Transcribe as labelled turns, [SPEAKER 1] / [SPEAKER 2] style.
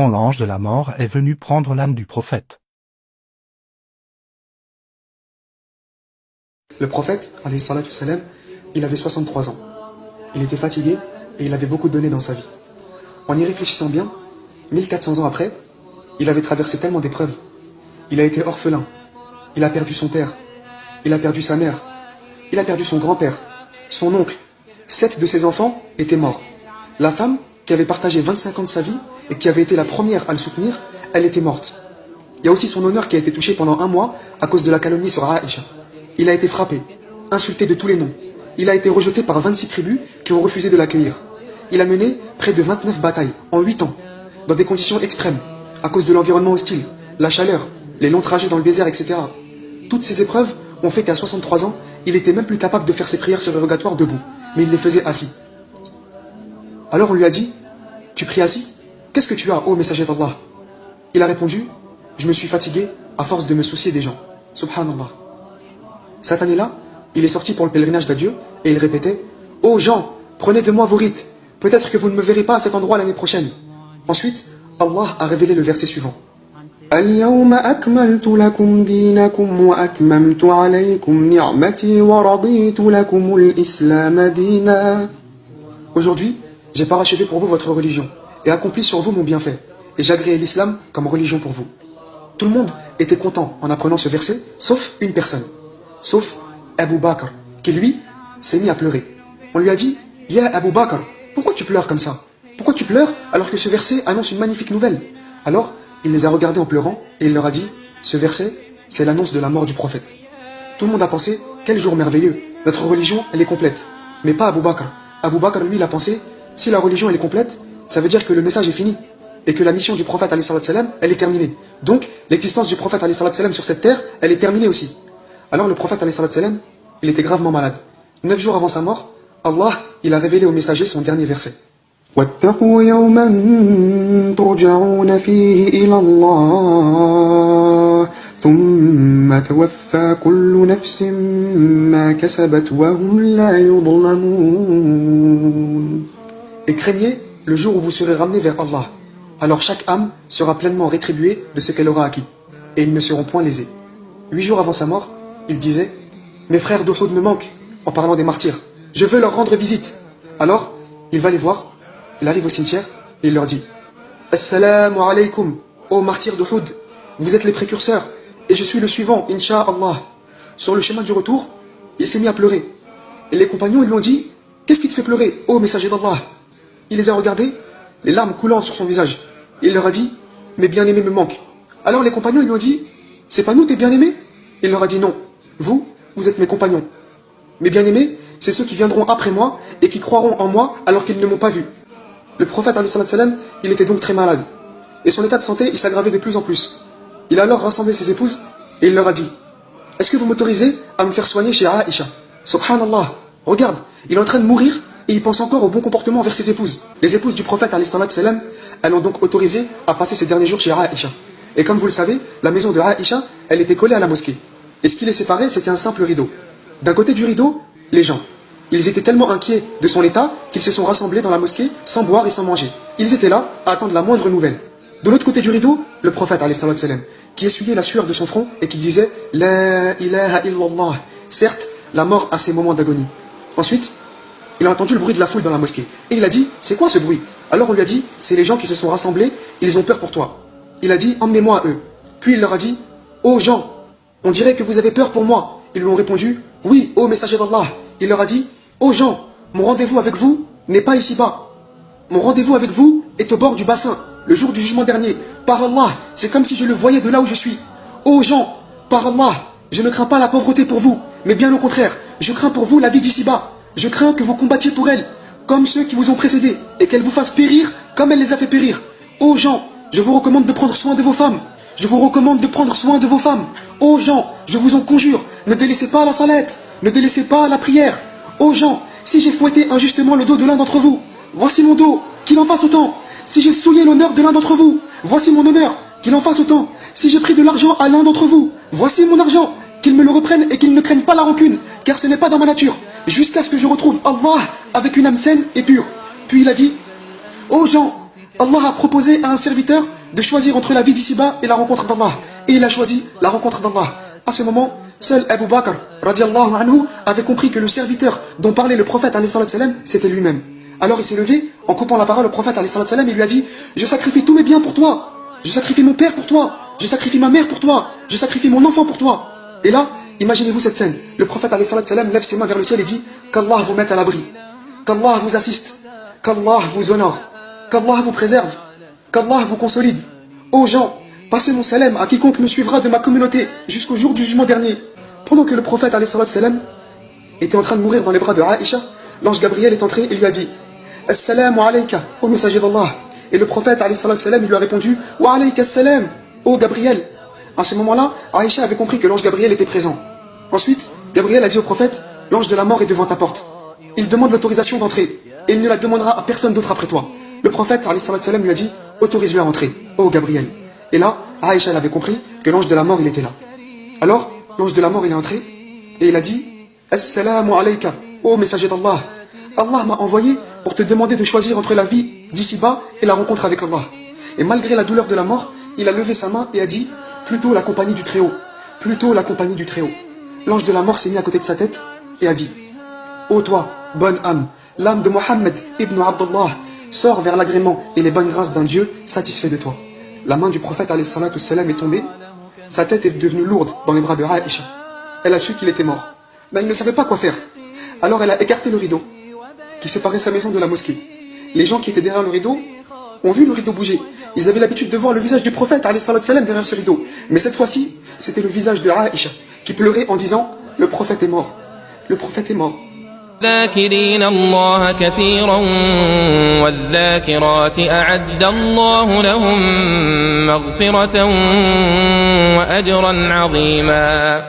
[SPEAKER 1] L'ange de la mort est venu prendre l'âme du prophète.
[SPEAKER 2] Le prophète, alayhi salatu salam, il avait 63 ans. Il était fatigué et il avait beaucoup donné dans sa vie. En y réfléchissant bien, 1400 ans après, il avait traversé tellement d'épreuves. Il a été orphelin. Il a perdu son père. Il a perdu sa mère. Il a perdu son grand-père, son oncle. 7 de ses enfants étaient morts. La femme, qui avait partagé 25 ans de sa vie et qui avait été la première à le soutenir, elle était morte. Il y a aussi son honneur qui a été touché pendant 1 mois à cause de la calomnie sur Aïcha. Il a été frappé, insulté de tous les noms. Il a été rejeté par 26 tribus qui ont refusé de l'accueillir. Il a mené près de 29 batailles en 8 ans, dans des conditions extrêmes, à cause de l'environnement hostile, la chaleur, les longs trajets dans le désert, etc. Toutes ces épreuves ont fait qu'à 63 ans, il était même plus capable de faire ses prières surérogatoires debout, mais il les faisait assis. Alors on lui a dit, « Tu pries assis? Qu'est-ce que tu as, ô messager d'Allah ?» Il a répondu, « Je me suis fatigué à force de me soucier des gens. » Subhanallah. Cette année-là, il est sorti pour le pèlerinage d'adieu et il répétait, « Ô gens, prenez de moi vos rites. Peut-être que vous ne me verrez pas à cet endroit l'année prochaine. » Ensuite, Allah a révélé le verset suivant. اليوم أكملت لكم دينكم وأتممت عليكم نعمتي ورضيت لكم الإسلام دينا. Aujourd'hui, j'ai parachevé pour vous votre religion et accompli sur vous mon bienfait, et j'agréai l'islam comme religion pour vous. Tout le monde était content en apprenant ce verset, sauf une personne, sauf Abu Bakr, qui lui s'est mis à pleurer. On lui a dit, « Ya Abu Bakr, pourquoi tu pleures comme ça? Pourquoi tu pleures alors que ce verset annonce une magnifique nouvelle ?» Alors, il les a regardés en pleurant et il leur a dit, « Ce verset, c'est l'annonce de la mort du prophète. » Tout le monde a pensé, « Quel jour merveilleux, notre religion, elle est complète. » Mais pas Abu Bakr. Abu Bakr, lui, il a pensé, si la religion, elle est complète, ça veut dire que le message est fini et que la mission du prophète, alayhi salatu salam, elle est terminée. Donc, l'existence du prophète, alayhi salatu salam, sur cette terre, elle est terminée aussi. Alors, le prophète, alayhi salatu salam, il était gravement malade. 9 jours avant sa mort, Allah, il a révélé au messager son dernier verset. واتقوا يوما ترجعون فيه إلى الله ثم توفى كل نفس ما كسبت وهم لا يظلمون. Et craignez le jour où vous serez ramenés vers Allah. Alors chaque âme sera pleinement rétribuée de ce qu'elle aura acquis, et ils ne seront point lésés. 8 jours avant sa mort, il disait, « Mes frères d'Uhud me manquent, en parlant des martyrs. Je veux leur rendre visite. » Alors, il va les voir. Il arrive au cimetière et il leur dit, « Assalamu alaykum, ô martyrs d'Uhud, vous êtes les précurseurs, et je suis le suivant, Inch'Allah. » Sur le chemin du retour, il s'est mis à pleurer. Et les compagnons, ils lui ont dit, « Qu'est-ce qui te fait pleurer, ô messager d'Allah ?» Il les a regardés, les larmes coulant sur son visage. Il leur a dit, « Mes bien-aimés me manquent. » Alors les compagnons, ils lui ont dit, « C'est pas nous tes bien-aimés ?» Il leur a dit, « Non, vous êtes mes compagnons. Mes bien-aimés, c'est ceux qui viendront après moi et qui croiront en moi alors qu'ils ne m'ont pas vu. » Le prophète, alayhi salam, il était donc très malade. Et son état de santé, il s'aggravait de plus en plus. Il a alors rassemblé ses épouses et il leur a dit, « Est-ce que vous m'autorisez à me faire soigner chez Aïcha? Subhanallah, regarde, il est en train de mourir et il pense encore au bon comportement envers ses épouses. » Les épouses du prophète, alayhi salam, elles l'ont donc autorisé à passer ses derniers jours chez Aïcha. Et comme vous le savez, la maison de Aïcha, elle était collée à la mosquée. Et ce qui les séparait, c'était un simple rideau. D'un côté du rideau, les gens. Ils étaient tellement inquiets de son état qu'ils se sont rassemblés dans la mosquée sans boire et sans manger. Ils étaient là à attendre la moindre nouvelle. De l'autre côté du rideau, le prophète, alayhi salam, qui essuyait la sueur de son front et qui disait « La ilaha illallah ». Certes, la mort a ses moments d'agonie. Ensuite, il a entendu le bruit de la foule dans la mosquée. Et il a dit « C'est quoi ce bruit ?» Alors on lui a dit « C'est les gens qui se sont rassemblés, ils ont peur pour toi. » Il a dit « Emmenez-moi à eux. » Puis il leur a dit « Ô gens, on dirait que vous avez peur pour moi. » Ils lui ont répondu « Oui, ô messager d'Allah. » Il leur a dit « Ô gens, mon rendez-vous avec vous n'est pas ici-bas. Mon rendez-vous avec vous est au bord du bassin, le jour du jugement dernier. Par Allah, c'est comme si je le voyais de là où je suis. Ô gens, par Allah, je ne crains pas la pauvreté pour vous, mais bien au contraire, je crains pour vous la vie d'ici-bas. Je crains que vous combattiez pour elle, comme ceux qui vous ont précédés, et qu'elle vous fasse périr comme elle les a fait périr. Ô gens, je vous recommande de prendre soin de vos femmes. Je vous recommande de prendre soin de vos femmes. Ô gens, je vous en conjure, ne délaissez pas la salette, ne délaissez pas la prière. Ô gens, si j'ai fouetté injustement le dos de l'un d'entre vous, voici mon dos, qu'il en fasse autant. Si j'ai souillé l'honneur de l'un d'entre vous, voici mon honneur, qu'il en fasse autant. Si j'ai pris de l'argent à l'un d'entre vous, voici mon argent, qu'il me le reprenne et qu'il ne craigne pas la rancune, car ce n'est pas dans ma nature, jusqu'à ce que je retrouve Allah avec une âme saine et pure. Puis il a dit, ô gens, Allah a proposé à un serviteur de choisir entre la vie d'ici-bas et la rencontre d'Allah. Et il a choisi la rencontre d'Allah. À ce moment, seul Abu Bakr, radiallahu anhu, avait compris que le serviteur dont parlait le prophète, alayhi salam, c'était lui-même. Alors il s'est levé, en coupant la parole au prophète, alayhi salam, et lui a dit, je sacrifie tous mes biens pour toi. Je sacrifie mon père pour toi. Je sacrifie ma mère pour toi. Je sacrifie mon enfant pour toi. Et là, imaginez-vous cette scène. Le prophète, alayhi salam, lève ses mains vers le ciel et dit, qu'Allah vous mette à l'abri. Qu'Allah vous assiste. Qu'Allah vous honore. Qu'Allah vous préserve. Qu'Allah vous consolide. Ô gens, passez mon salam à quiconque me suivra de ma communauté jusqu'au jour du jugement dernier. Pendant que le prophète alayhi salam était en train de mourir dans les bras de Aïcha, l'ange Gabriel est entré et lui a dit Assalamu alayka, ô messager d'Allah. Et le prophète alayhi salam lui a répondu Wa alayka salam, ô Gabriel. À ce moment-là, Aïcha avait compris que l'ange Gabriel était présent. Ensuite, Gabriel a dit au prophète L'ange de la mort est devant ta porte. Il demande l'autorisation d'entrer et il ne la demandera à personne d'autre après toi. Le prophète alayhi salam lui a dit Autorise-lui à entrer, ô Gabriel. Et là, Aïcha avait compris que l'ange de la mort il était là. Alors, l'ange de la mort il est entré et il a dit Assalamu alayka, ô messager d'Allah. Allah m'a envoyé pour te demander de choisir entre la vie d'ici-bas et la rencontre avec Allah. Et malgré la douleur de la mort, il a levé sa main et a dit Plutôt la compagnie du Très-Haut, plutôt la compagnie du Très-Haut. L'ange de la mort s'est mis à côté de sa tête et a dit Ô toi, bonne âme, l'âme de Mohammed ibn Abdullah, sors vers l'agrément et les bonnes grâces d'un Dieu satisfait de toi. La main du prophète alayhi salatu salam est tombée, sa tête est devenue lourde dans les bras de Aïcha. Elle a su qu'il était mort, mais elle ne savait pas quoi faire. Alors elle a écarté le rideau qui séparait sa maison de la mosquée. Les gens qui étaient derrière le rideau ont vu le rideau bouger. Ils avaient l'habitude de voir le visage du prophète alayhi salatu salam derrière ce rideau. Mais cette fois-ci, c'était le visage de Aïcha qui pleurait en disant Le prophète est mort. Le prophète est mort.
[SPEAKER 3] الذاكرين الله كثيرا والذاكرات أعد الله لهم مغفرة وأجرا عظيما